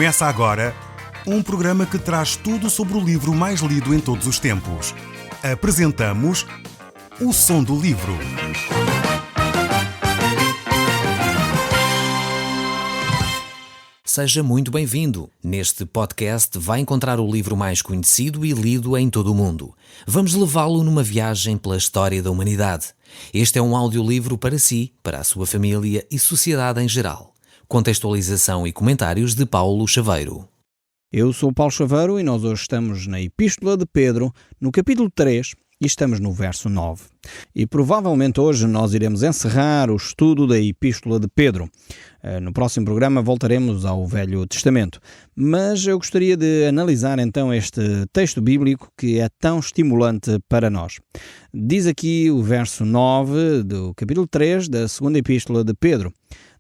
Começa agora um programa que traz tudo sobre o livro mais lido em todos os tempos. Apresentamos O Som do Livro. Seja muito bem-vindo. Neste podcast vai encontrar o livro mais conhecido e lido em todo o mundo. Vamos levá-lo numa viagem pela história da humanidade. Este é um audiolivro para si, para a sua família e sociedade em geral. Contextualização e comentários de Paulo Chaveiro. Eu sou Paulo Chaveiro e nós hoje estamos na Epístola de Pedro, no capítulo 3, e estamos no verso 9. E provavelmente hoje nós iremos encerrar o estudo da Epístola de Pedro. No próximo programa voltaremos ao Velho Testamento. Mas eu gostaria de analisar então este texto bíblico que é tão estimulante para nós. Diz aqui o verso 9 do capítulo 3 da segunda Epístola de Pedro.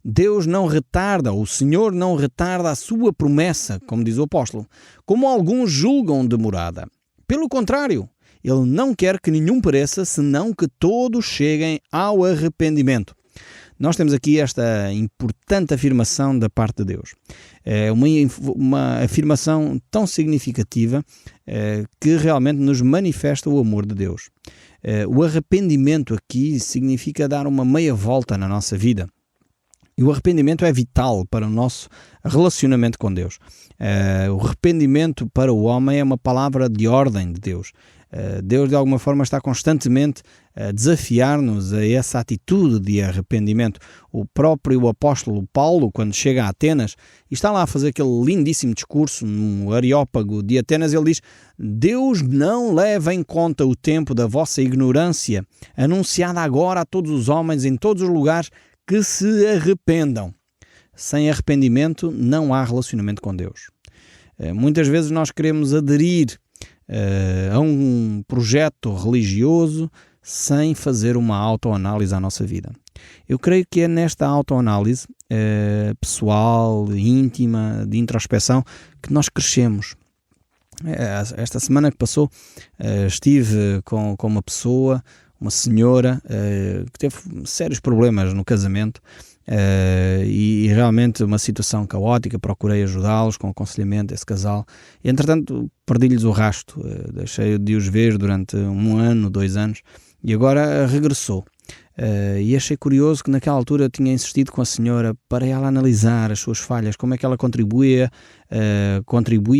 Deus não retarda, o Senhor não retarda a sua promessa, como diz o apóstolo, como alguns julgam demorada. Pelo contrário, Ele não quer que nenhum pereça, senão que todos cheguem ao arrependimento. Nós temos aqui esta importante afirmação da parte de Deus. É uma afirmação tão significativa que realmente nos manifesta o amor de Deus. O arrependimento aqui significa dar uma meia volta na nossa vida. E o arrependimento é vital para o nosso relacionamento com Deus. O arrependimento para o homem é uma palavra de ordem de Deus. Deus, de alguma forma, está constantemente a desafiar-nos a essa atitude de arrependimento. O próprio apóstolo Paulo, quando chega a Atenas, e está lá a fazer aquele lindíssimo discurso no Areópago de Atenas, ele diz: Deus não leva em conta o tempo da vossa ignorância, anunciada agora a todos os homens em todos os lugares, que se arrependam. Sem arrependimento não há relacionamento com Deus. Muitas vezes nós queremos aderir a um projeto religioso sem fazer uma autoanálise à nossa vida. Eu creio que é nesta autoanálise pessoal, íntima, de introspeção, que nós crescemos. Esta semana que passou estive com uma pessoa, uma senhora que teve sérios problemas no casamento e realmente uma situação caótica. Procurei ajudá-los com aconselhamento, esse casal. E, entretanto, perdi-lhes o rasto. Deixei de os ver durante 1 ano, 2 anos, e agora regressou. E achei curioso que naquela altura eu tinha insistido com a senhora para ela analisar as suas falhas, como é que ela contribuía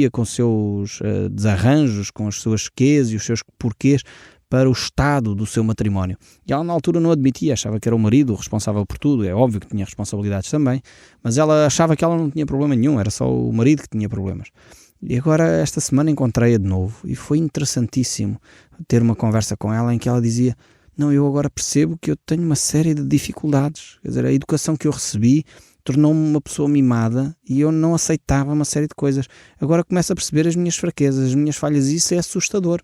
com os seus desarranjos, com as suas quês e os seus porquês para o estado do seu matrimónio. E ela na altura não admitia, achava que era o marido o responsável por tudo. É óbvio que tinha responsabilidades também, mas ela achava que ela não tinha problema nenhum, era só o marido que tinha problemas. E agora esta semana encontrei-a de novo e foi interessantíssimo ter uma conversa com ela em que ela dizia: não, eu agora percebo que eu tenho uma série de dificuldades. Quer dizer, a educação que eu recebi tornou-me uma pessoa mimada e eu não aceitava uma série de coisas. Agora começo a perceber as minhas fraquezas, as minhas falhas, e isso é assustador.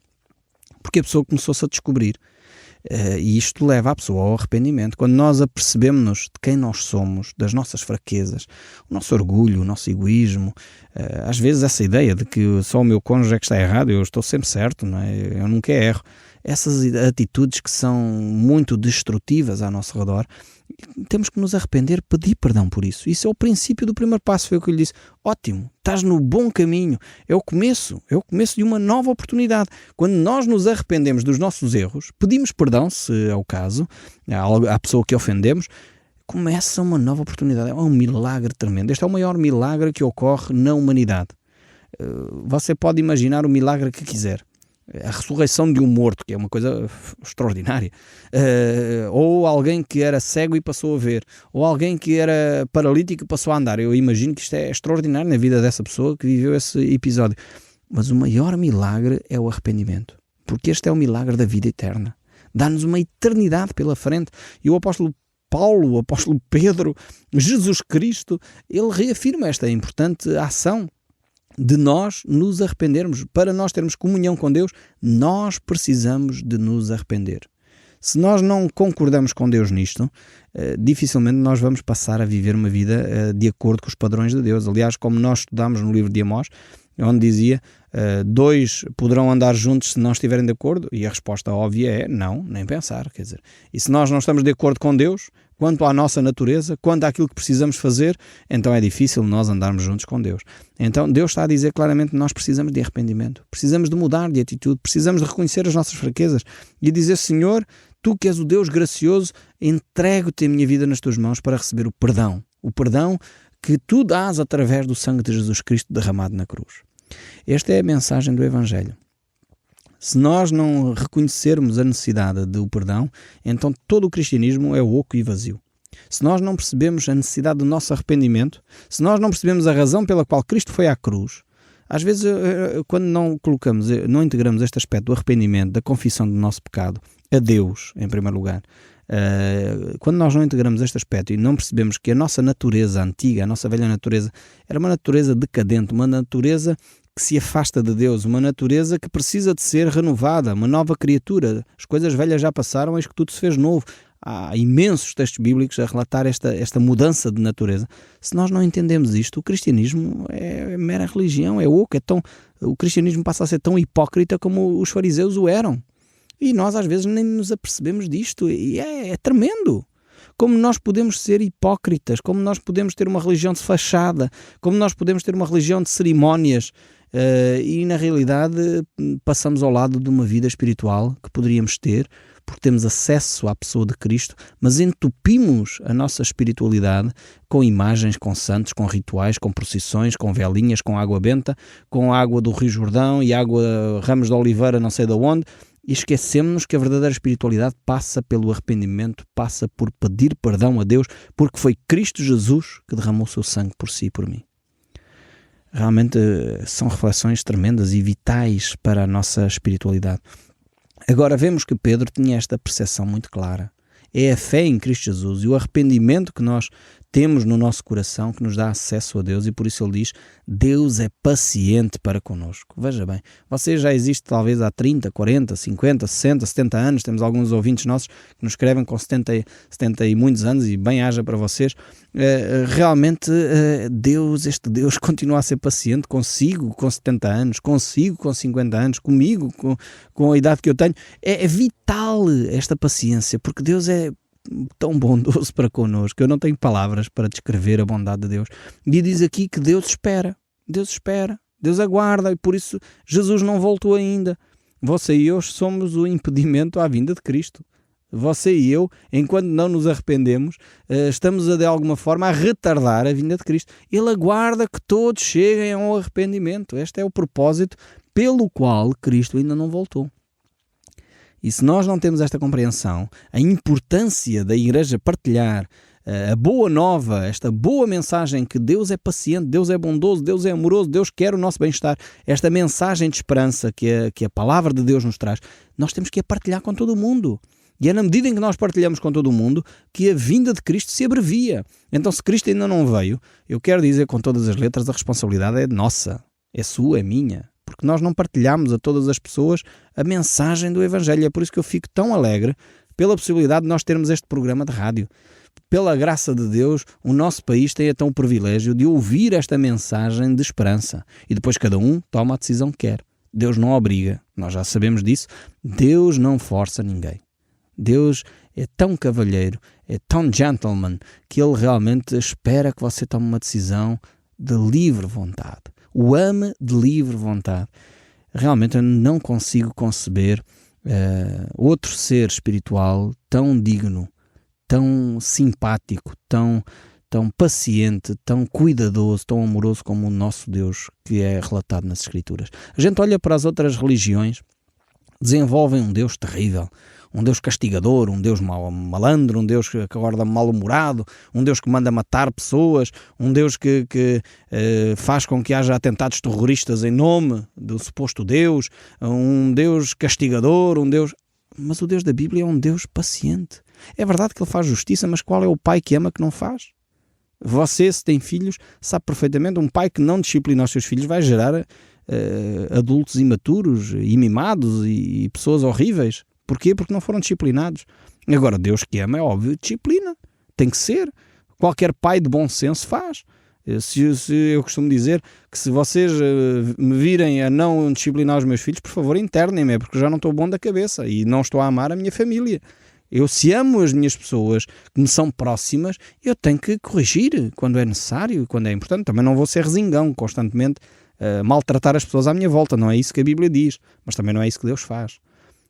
Porque a pessoa começou-se a descobrir. E isto leva a pessoa ao arrependimento. Quando nós apercebemos-nos de quem nós somos, das nossas fraquezas, o nosso orgulho, o nosso egoísmo, às vezes essa ideia de que só o meu cônjuge é que está errado, eu estou sempre certo, não é? Eu nunca erro. Essas atitudes que são muito destrutivas ao nosso redor, temos que nos arrepender, pedir perdão por isso. Isso é o princípio do primeiro passo. Foi o que eu lhe disse: ótimo, estás no bom caminho, é o começo de uma nova oportunidade. Quando nós nos arrependemos dos nossos erros, pedimos perdão, se é o caso, à pessoa que ofendemos, começa uma nova oportunidade. É um milagre tremendo. Este é o maior milagre que ocorre na humanidade. Você pode imaginar o milagre que quiser. A ressurreição de um morto, que é uma coisa extraordinária, ou alguém que era cego e passou a ver, ou alguém que era paralítico e passou a andar. Eu imagino que isto é extraordinário na vida dessa pessoa que viveu esse episódio. Mas o maior milagre é o arrependimento, porque este é o milagre da vida eterna. Dá-nos uma eternidade pela frente. E o apóstolo Paulo, o apóstolo Pedro, Jesus Cristo, ele reafirma esta importante ação de nós nos arrependermos. Para nós termos comunhão com Deus, nós precisamos de nos arrepender. Se nós não concordamos com Deus nisto, dificilmente nós vamos passar a viver uma vida de acordo com os padrões de Deus. Aliás, como nós estudamos no livro de Amós, onde dizia: 2 poderão andar juntos se não estiverem de acordo, e a resposta óbvia é não, nem pensar. Quer dizer, e se nós não estamos de acordo com Deus, quanto à nossa natureza, quanto àquilo que precisamos fazer, então é difícil nós andarmos juntos com Deus. Então Deus está a dizer claramente que nós precisamos de arrependimento, precisamos de mudar de atitude, precisamos de reconhecer as nossas fraquezas e dizer: Senhor, Tu que és o Deus gracioso, entrego-te a minha vida nas Tuas mãos para receber o perdão que Tu dás através do sangue de Jesus Cristo derramado na cruz. Esta é a mensagem do Evangelho. Se nós não reconhecermos a necessidade do perdão, então todo o cristianismo é oco e vazio. Se nós não percebemos a necessidade do nosso arrependimento, se nós não percebemos a razão pela qual Cristo foi à cruz, às vezes quando não integramos este aspecto do arrependimento, da confissão do nosso pecado a Deus, em primeiro lugar, quando nós não integramos este aspecto e não percebemos que a nossa natureza antiga, a nossa velha natureza, era uma natureza decadente, uma natureza que se afasta de Deus, uma natureza que precisa de ser renovada, uma nova criatura. As coisas velhas já passaram, eis que tudo se fez novo. Há imensos textos bíblicos a relatar esta mudança de natureza. Se nós não entendemos isto, o cristianismo é mera religião, é oco, o cristianismo passa a ser tão hipócrita como os fariseus o eram. E nós às vezes nem nos apercebemos disto, e é tremendo. Como nós podemos ser hipócritas, como nós podemos ter uma religião de fachada, como nós podemos ter uma religião de cerimónias, e na realidade passamos ao lado de uma vida espiritual que poderíamos ter, porque temos acesso à pessoa de Cristo, mas entupimos a nossa espiritualidade com imagens, com santos, com rituais, com procissões, com velinhas, com água benta, com água do Rio Jordão e ramos de oliveira não sei de onde, e esquecemos-nos que a verdadeira espiritualidade passa pelo arrependimento, passa por pedir perdão a Deus, porque foi Cristo Jesus que derramou o seu sangue por si e por mim. Realmente são reflexões tremendas e vitais para a nossa espiritualidade. Agora vemos que Pedro tinha esta percepção muito clara. É a fé em Cristo Jesus e o arrependimento que nós temos no nosso coração que nos dá acesso a Deus, e por isso ele diz: Deus é paciente para connosco. Veja bem, você já existe talvez há 30, 40, 50, 60, 70 anos, temos alguns ouvintes nossos que nos escrevem com 70 e muitos anos, e bem haja para vocês. Realmente este Deus continua a ser paciente consigo com 70 anos, consigo com 50 anos, comigo com a idade que eu tenho. É vital esta paciência, porque Deus é tão bondoso para connosco. Eu não tenho palavras para descrever a bondade de Deus. E diz aqui que Deus espera, Deus aguarda, e por isso Jesus não voltou ainda. Você e eu somos o impedimento à vinda de Cristo. Você e eu, enquanto não nos arrependemos, estamos de alguma forma a retardar a vinda de Cristo. Ele aguarda que todos cheguem ao arrependimento. Este é o propósito pelo qual Cristo ainda não voltou. E se nós não temos esta compreensão, a importância da Igreja partilhar a boa nova, esta boa mensagem que Deus é paciente, Deus é bondoso, Deus é amoroso, Deus quer o nosso bem-estar, esta mensagem de esperança que a palavra de Deus nos traz, nós temos que a partilhar com todo o mundo. E é na medida em que nós partilhamos com todo o mundo que a vinda de Cristo se abrevia. Então, se Cristo ainda não veio, eu quero dizer com todas as letras, a responsabilidade é nossa, é sua, é minha. Porque nós não partilhamos a todas as pessoas a mensagem do Evangelho. É por isso que eu fico tão alegre pela possibilidade de nós termos este programa de rádio. Pela graça de Deus, o nosso país tem então o privilégio de ouvir esta mensagem de esperança. E depois cada um toma a decisão que quer. Deus não obriga, nós já sabemos disso. Deus não força ninguém. Deus é tão cavalheiro, é tão gentleman, que Ele realmente espera que você tome uma decisão de livre vontade. O ame de livre vontade. Realmente eu não consigo conceber outro ser espiritual tão digno, tão simpático, tão paciente, tão cuidadoso, tão amoroso como o nosso Deus, que é relatado nas Escrituras. A gente olha para as outras religiões, desenvolvem um Deus terrível, um Deus castigador, um Deus malandro, um Deus que acorda mal-humorado, um Deus que manda matar pessoas, um Deus que faz com que haja atentados terroristas em nome do suposto Deus, um Deus castigador, um Deus... Mas o Deus da Bíblia é um Deus paciente. É verdade que Ele faz justiça, mas qual é o pai que ama que não faz? Você, se tem filhos, sabe perfeitamente, um pai que não disciplina os seus filhos vai gerar adultos imaturos e mimados e pessoas horríveis. Porquê? Porque não foram disciplinados. Agora, Deus que ama, é óbvio, disciplina. Tem que ser. Qualquer pai de bom senso faz. Se eu costumo dizer que se vocês me virem a não disciplinar os meus filhos, por favor, internem-me, porque já não estou bom da cabeça e não estou a amar a minha família. Se amo as minhas pessoas que me são próximas, eu tenho que corrigir quando é necessário, quando é importante. Também não vou ser resingão constantemente, maltratar as pessoas à minha volta. Não é isso que a Bíblia diz, mas também não é isso que Deus faz.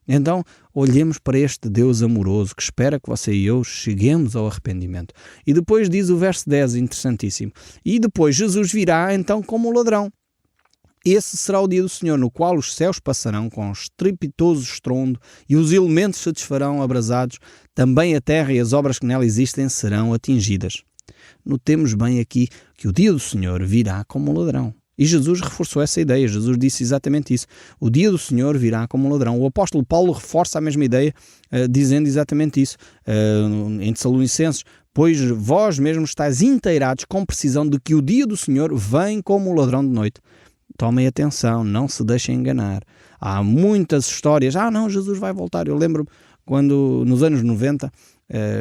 Então, olhemos para este Deus amoroso que espera que você e eu cheguemos ao arrependimento. E depois diz o verso 10, interessantíssimo. E depois Jesus virá então como um ladrão. Esse será o dia do Senhor, no qual os céus passarão com estrepitoso estrondo e os elementos se desfarão abrasados, também a terra e as obras que nela existem serão atingidas. Notemos bem aqui que o dia do Senhor virá como um ladrão. E Jesus reforçou essa ideia, Jesus disse exatamente isso. O dia do Senhor virá como um ladrão. O apóstolo Paulo reforça a mesma ideia, dizendo exatamente isso, em Tessalonicenses: pois vós mesmos estáis inteirados com precisão de que o dia do Senhor vem como um ladrão de noite. Tomem atenção, não se deixem enganar. Há muitas histórias, não, Jesus vai voltar. Eu lembro-me quando, nos anos 90,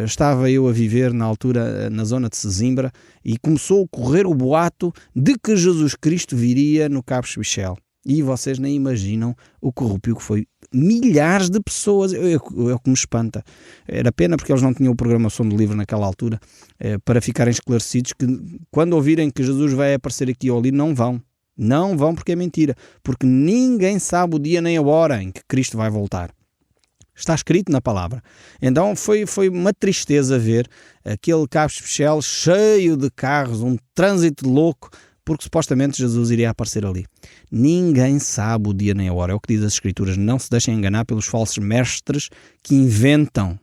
estava eu a viver na altura na zona de Sesimbra e começou a correr o boato de que Jesus Cristo viria no Cabo Espichel. E vocês nem imaginam o corrupio que foi. Milhares de pessoas, é o que me espanta. Era pena porque eles não tinham programação do livro naquela altura, para ficarem esclarecidos que quando ouvirem que Jesus vai aparecer aqui ou ali, não vão. Não vão, porque é mentira. Porque ninguém sabe o dia nem a hora em que Cristo vai voltar. Está escrito na palavra. Então foi uma tristeza ver aquele Cabo Espichel cheio de carros, um trânsito louco, porque supostamente Jesus iria aparecer ali. Ninguém sabe o dia nem a hora. É o que diz as Escrituras. Não se deixem enganar pelos falsos mestres que inventam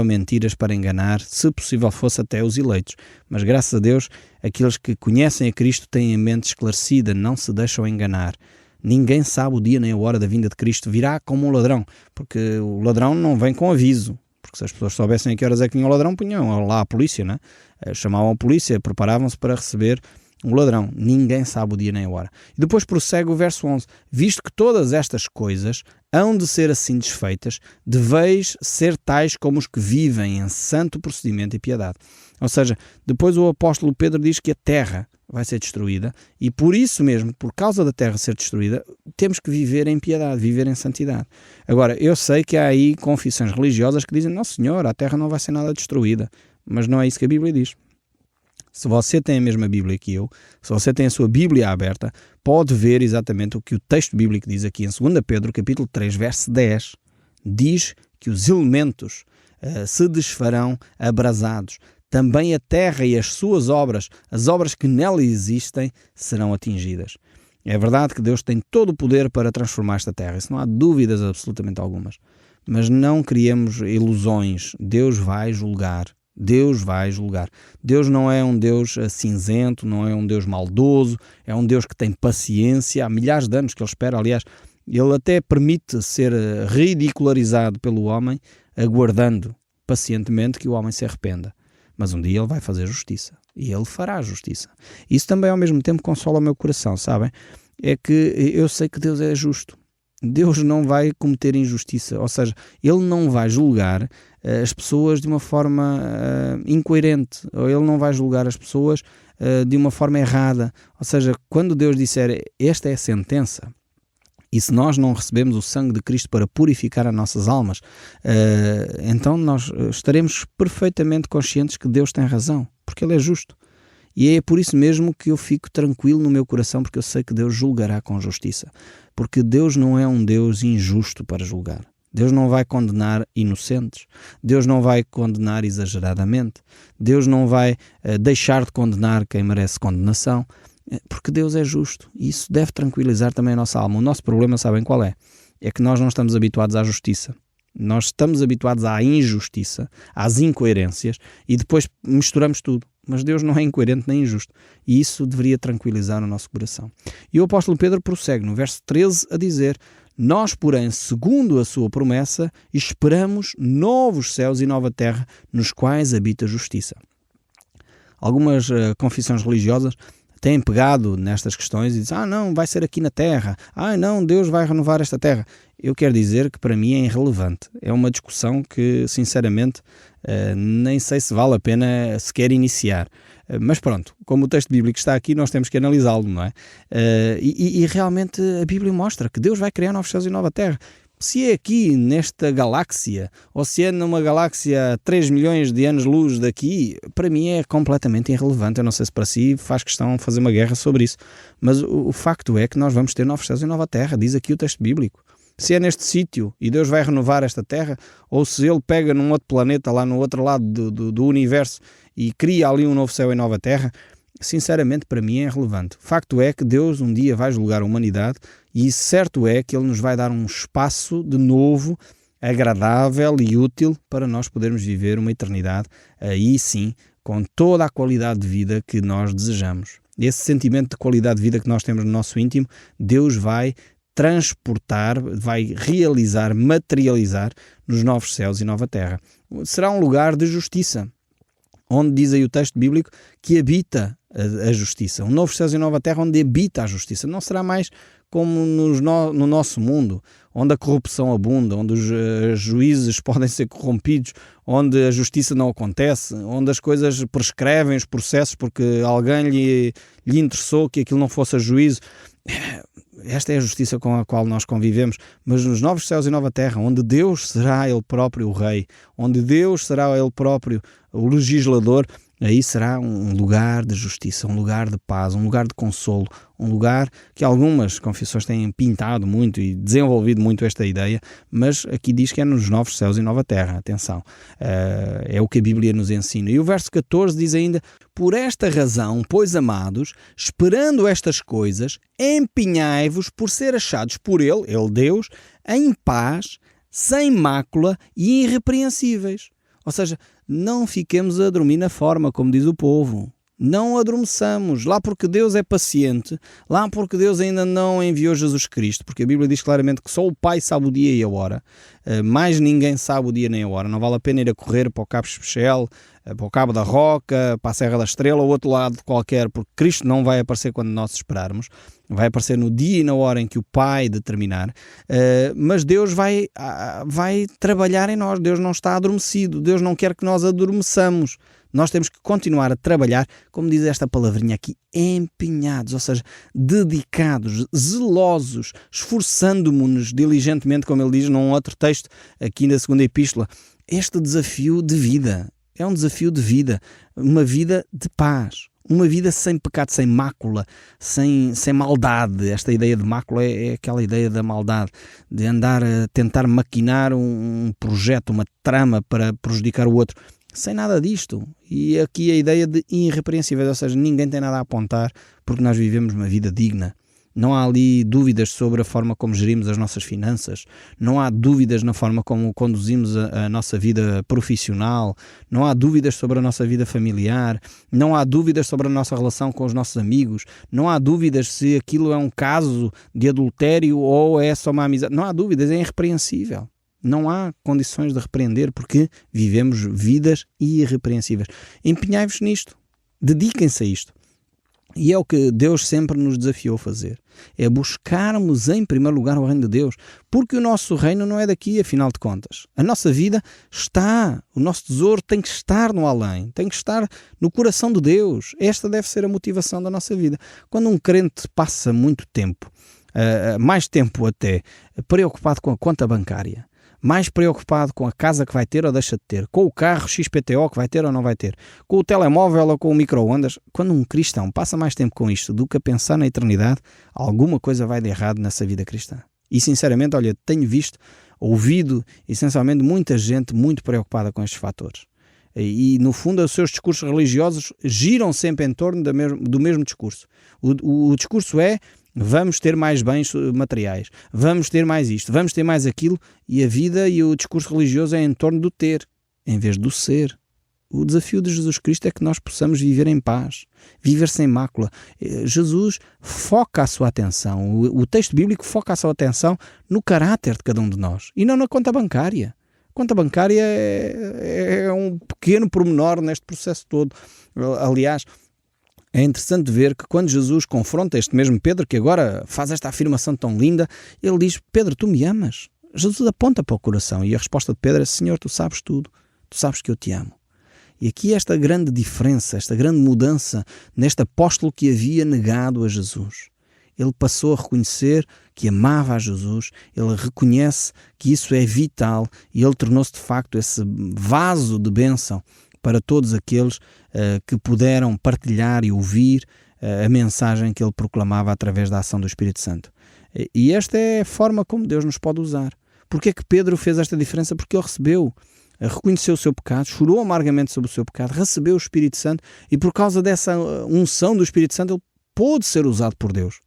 mentiras para enganar, se possível fosse até os eleitos. Mas graças a Deus, aqueles que conhecem a Cristo têm a mente esclarecida, não se deixam enganar. Ninguém sabe o dia nem a hora da vinda de Cristo. Virá como um ladrão, porque o ladrão não vem com aviso. Porque se as pessoas soubessem a que horas é que vinha o ladrão, punham lá a polícia, né? Chamavam a polícia, preparavam-se para receber o ladrão. Ninguém sabe o dia nem a hora. E depois prossegue o verso 11. Visto que todas estas coisas hão de ser assim desfeitas, deveis ser tais como os que vivem em santo procedimento e piedade. Ou seja, depois o apóstolo Pedro diz que a terra vai ser destruída e por isso mesmo, por causa da terra ser destruída, temos que viver em piedade, viver em santidade. Agora, eu sei que há aí confissões religiosas que dizem: não senhor, a terra não vai ser nada destruída. Mas não é isso que a Bíblia diz. Se você tem a mesma Bíblia que eu, se você tem a sua Bíblia aberta, pode ver exatamente o que o texto bíblico diz aqui em 2 Pedro, capítulo 3, verso 10. Diz que os elementos se desfarão abrasados. Também a terra e as suas obras, as obras que nela existem, serão atingidas. É verdade que Deus tem todo o poder para transformar esta terra, isso não há dúvidas absolutamente algumas. Mas não criemos ilusões. Deus vai julgar. Deus vai julgar. Deus não é um Deus cinzento, não é um Deus maldoso, é um Deus que tem paciência. Há milhares de anos que Ele espera, aliás, Ele até permite ser ridicularizado pelo homem, aguardando pacientemente que o homem se arrependa. Mas um dia Ele vai fazer justiça. E Ele fará justiça. Isso também ao mesmo tempo consola o meu coração, sabem? É que eu sei que Deus é justo. Deus não vai cometer injustiça, ou seja, Ele não vai julgar as pessoas de uma forma incoerente, ou Ele não vai julgar as pessoas de uma forma errada. Ou seja, quando Deus disser esta é a sentença, e se nós não recebemos o sangue de Cristo para purificar as nossas almas, então nós estaremos perfeitamente conscientes que Deus tem razão, porque Ele é justo. E é por isso mesmo que eu fico tranquilo no meu coração, porque eu sei que Deus julgará com justiça. Porque Deus não é um Deus injusto para julgar. Deus não vai condenar inocentes. Deus não vai condenar exageradamente. Deus não vai deixar de condenar quem merece condenação. Porque Deus é justo. E isso deve tranquilizar também a nossa alma. O nosso problema, sabem qual é? É que nós não estamos habituados à justiça. Nós estamos habituados à injustiça, às incoerências, e depois misturamos tudo. Mas Deus não é incoerente nem injusto. E isso deveria tranquilizar o nosso coração. E o apóstolo Pedro prossegue no verso 13 a dizer: nós, porém, segundo a sua promessa, esperamos novos céus e nova terra, nos quais habita a justiça. Algumas confissões religiosas têm pegado nestas questões e dizem: não, vai ser aqui na terra. Não, Deus vai renovar esta terra. Eu quero dizer que para mim é irrelevante. É uma discussão que, sinceramente, nem sei se vale a pena sequer iniciar. Mas pronto, como o texto bíblico está aqui, nós temos que analisá-lo, não é? E realmente a Bíblia mostra que Deus vai criar novos céus e nova terra. Se é aqui nesta galáxia, ou se é numa galáxia a 3 milhões de anos-luz daqui, para mim é completamente irrelevante. Eu não sei se para si faz questão de fazer uma guerra sobre isso, mas o facto é que nós vamos ter novos céus e nova terra, diz aqui o texto bíblico. Se é neste sítio e Deus vai renovar esta terra, ou se Ele pega num outro planeta lá no outro lado do universo e cria ali um novo céu e nova terra, sinceramente para mim é irrelevante. Facto é que Deus um dia vai julgar a humanidade e certo é que Ele nos vai dar um espaço de novo, agradável e útil para nós podermos viver uma eternidade, aí sim, com toda a qualidade de vida que nós desejamos. Esse sentimento de qualidade de vida que nós temos no nosso íntimo, Deus vai transportar, vai realizar, materializar nos novos céus e nova terra. Será um lugar de justiça, onde diz aí o texto bíblico que habita a justiça. Um novo céus e nova terra onde habita a justiça. Não será mais como no nosso mundo, onde a corrupção abunda, onde os juízes podem ser corrompidos, onde a justiça não acontece, onde as coisas prescrevem os processos porque alguém lhe interessou que aquilo não fosse a juízo. Esta é a justiça com a qual nós convivemos, mas nos novos céus e nova terra, onde Deus será Ele próprio o Rei, onde Deus será Ele próprio o legislador, aí será um lugar de justiça, um lugar de paz, um lugar de consolo, um lugar que algumas confissões têm pintado muito e desenvolvido muito esta ideia, mas aqui diz que é nos novos céus e nova terra. Atenção, é o que a Bíblia nos ensina. E o verso 14 diz ainda: por esta razão, pois amados, esperando estas coisas, empenhai-vos por ser achados por Ele Deus, em paz, sem mácula e irrepreensíveis. Ou seja, não fiquemos a dormir na forma, como diz o povo. Não adormeçamos, lá porque Deus é paciente, lá porque Deus ainda não enviou Jesus Cristo, porque a Bíblia diz claramente que só o Pai sabe o dia e a hora, mais ninguém sabe o dia nem a hora. Não vale a pena ir a correr para o Cabo Especial, para o Cabo da Roca, para a Serra da Estrela ou outro lado qualquer, porque Cristo não vai aparecer quando nós esperarmos, vai aparecer no dia e na hora em que o Pai determinar, mas Deus vai trabalhar em nós. Deus não está adormecido, Deus não quer que nós adormeçamos. Nós temos que continuar a trabalhar, como diz esta palavrinha aqui, empenhados, ou seja, dedicados, zelosos, esforçando-nos diligentemente, como ele diz num outro texto aqui na segunda epístola. Este desafio de vida é um desafio de vida, uma vida de paz, uma vida sem pecado, sem mácula, sem maldade. Esta ideia de mácula é aquela ideia da maldade, de andar a tentar maquinar um projeto, uma trama para prejudicar o outro. Sem nada disto. E aqui a ideia de irrepreensíveis, ou seja, ninguém tem nada a apontar porque nós vivemos uma vida digna. Não há ali dúvidas sobre a forma como gerimos as nossas finanças, não há dúvidas na forma como conduzimos a nossa vida profissional, não há dúvidas sobre a nossa vida familiar, não há dúvidas sobre a nossa relação com os nossos amigos, não há dúvidas se aquilo é um caso de adultério ou é só uma amizade. Não há dúvidas, é irrepreensível. Não há condições de repreender porque vivemos vidas irrepreensíveis. Empenhai-vos nisto. Dediquem-se a isto. E é o que Deus sempre nos desafiou a fazer. É buscarmos em primeiro lugar o reino de Deus. Porque o nosso reino não é daqui, afinal de contas. A nossa vida está, o nosso tesouro tem que estar no além. Tem que estar no coração de Deus. Esta deve ser a motivação da nossa vida. Quando um crente passa muito tempo, mais tempo até, preocupado com a conta bancária, mais preocupado com a casa que vai ter ou deixa de ter, com o carro XPTO que vai ter ou não vai ter, com o telemóvel ou com o micro-ondas. Quando um cristão passa mais tempo com isto do que a pensar na eternidade, alguma coisa vai de errado nessa vida cristã. E sinceramente, olha, tenho ouvido essencialmente muita gente muito preocupada com estes fatores. E no fundo os seus discursos religiosos giram sempre em torno do mesmo discurso. O discurso é: vamos ter mais bens materiais, vamos ter mais isto, vamos ter mais aquilo, e a vida e o discurso religioso é em torno do ter, em vez do ser. O desafio de Jesus Cristo é que nós possamos viver em paz, viver sem mácula. Jesus foca a sua atenção, o texto bíblico foca a sua atenção no caráter de cada um de nós, e não na conta bancária. A conta bancária é um pequeno pormenor neste processo todo. Aliás, é interessante ver que quando Jesus confronta este mesmo Pedro, que agora faz esta afirmação tão linda, ele diz: Pedro, tu me amas? Jesus aponta para o coração e a resposta de Pedro é: Senhor, tu sabes tudo, tu sabes que eu te amo. E aqui esta grande diferença, esta grande mudança neste apóstolo que havia negado a Jesus. Ele passou a reconhecer que amava a Jesus, ele reconhece que isso é vital e ele tornou-se de facto esse vaso de bênção para todos aqueles que puderam partilhar e ouvir a mensagem que ele proclamava através da ação do Espírito Santo. E esta é a forma como Deus nos pode usar. Porque é que Pedro fez esta diferença? Porque ele reconheceu o seu pecado, chorou amargamente sobre o seu pecado, recebeu o Espírito Santo e por causa dessa unção do Espírito Santo ele pôde ser usado por Deus.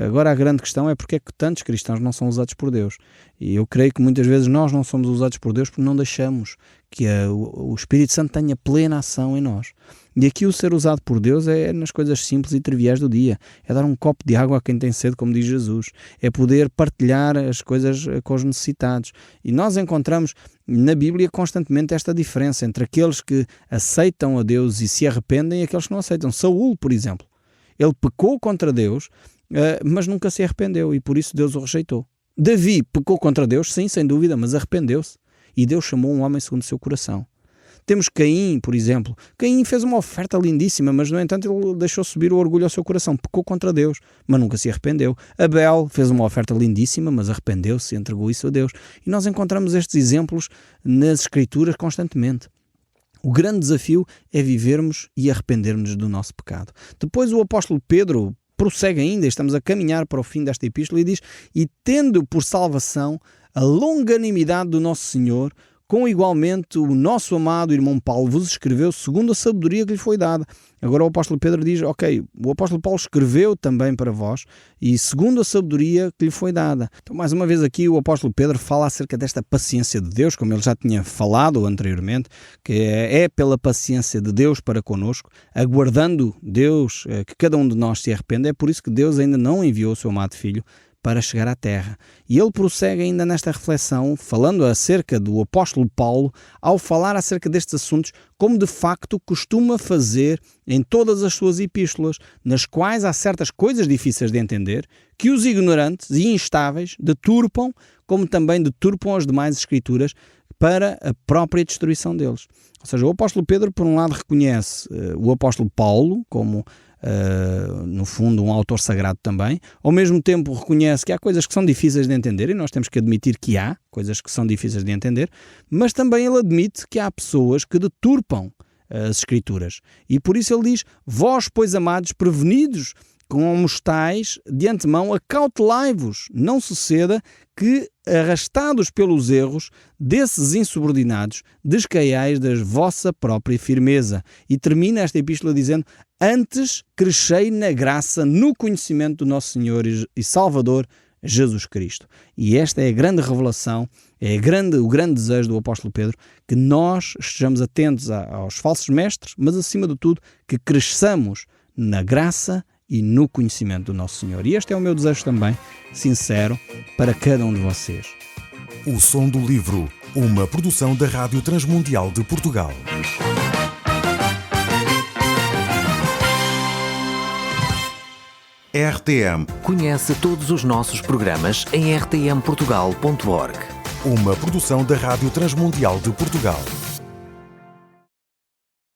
Agora a grande questão é porque é que tantos cristãos não são usados por Deus. E eu creio que muitas vezes nós não somos usados por Deus porque não deixamos que o Espírito Santo tenha plena ação em nós. E aqui o ser usado por Deus é nas coisas simples e triviais do dia. É dar um copo de água a quem tem sede, como diz Jesus. É poder partilhar as coisas com os necessitados. E nós encontramos na Bíblia constantemente esta diferença entre aqueles que aceitam a Deus e se arrependem e aqueles que não aceitam. Saúl, por exemplo, ele pecou contra Deus, mas nunca se arrependeu e por isso Deus o rejeitou. Davi pecou contra Deus, sim, sem dúvida, mas arrependeu-se e Deus chamou um homem segundo o seu coração. Temos Caim, por exemplo. Caim fez uma oferta lindíssima, mas no entanto ele deixou subir o orgulho ao seu coração, pecou contra Deus, mas nunca se arrependeu. Abel fez uma oferta lindíssima, mas arrependeu-se e entregou isso a Deus. E nós encontramos estes exemplos nas Escrituras constantemente. O grande desafio é vivermos e arrependermos do nosso pecado. Depois o apóstolo Pedro prossegue ainda, estamos a caminhar para o fim desta epístola e diz: e tendo por salvação a longanimidade do nosso Senhor, com igualmente o nosso amado irmão Paulo vos escreveu segundo a sabedoria que lhe foi dada. Agora o apóstolo Pedro diz, ok, o apóstolo Paulo escreveu também para vós e segundo a sabedoria que lhe foi dada. Então mais uma vez aqui o apóstolo Pedro fala acerca desta paciência de Deus, como ele já tinha falado anteriormente, que é pela paciência de Deus para connosco, aguardando Deus que cada um de nós se arrependa. É por isso que Deus ainda não enviou o seu amado Filho para chegar à terra. E ele prossegue ainda nesta reflexão, falando acerca do apóstolo Paulo, ao falar acerca destes assuntos, como de facto costuma fazer em todas as suas epístolas, nas quais há certas coisas difíceis de entender, que os ignorantes e instáveis deturpam, como também deturpam as demais escrituras, para a própria destruição deles. Ou seja, o apóstolo Pedro, por um lado, reconhece o apóstolo Paulo como no fundo um autor sagrado também, ao mesmo tempo reconhece que há coisas que são difíceis de entender e nós temos que admitir que há coisas que são difíceis de entender, mas também ele admite que há pessoas que deturpam as escrituras e por isso ele diz: vós, pois amados, prevenidos como estáis de antemão, acautelai-vos, não suceda que, arrastados pelos erros desses insubordinados, descaiais da vossa própria firmeza. E termina esta epístola dizendo: antes crescei na graça, no conhecimento do nosso Senhor e Salvador, Jesus Cristo. E esta é a grande revelação, é o grande desejo do apóstolo Pedro, que nós estejamos atentos aos falsos mestres, mas acima de tudo, que cresçamos na graça e no conhecimento do nosso Senhor. E este é o meu desejo também, sincero, para cada um de vocês. O Som do Livro, uma produção da Rádio Transmundial de Portugal. RTM. Conhece todos os nossos programas em rtmportugal.org. Uma produção da Rádio Transmundial de Portugal.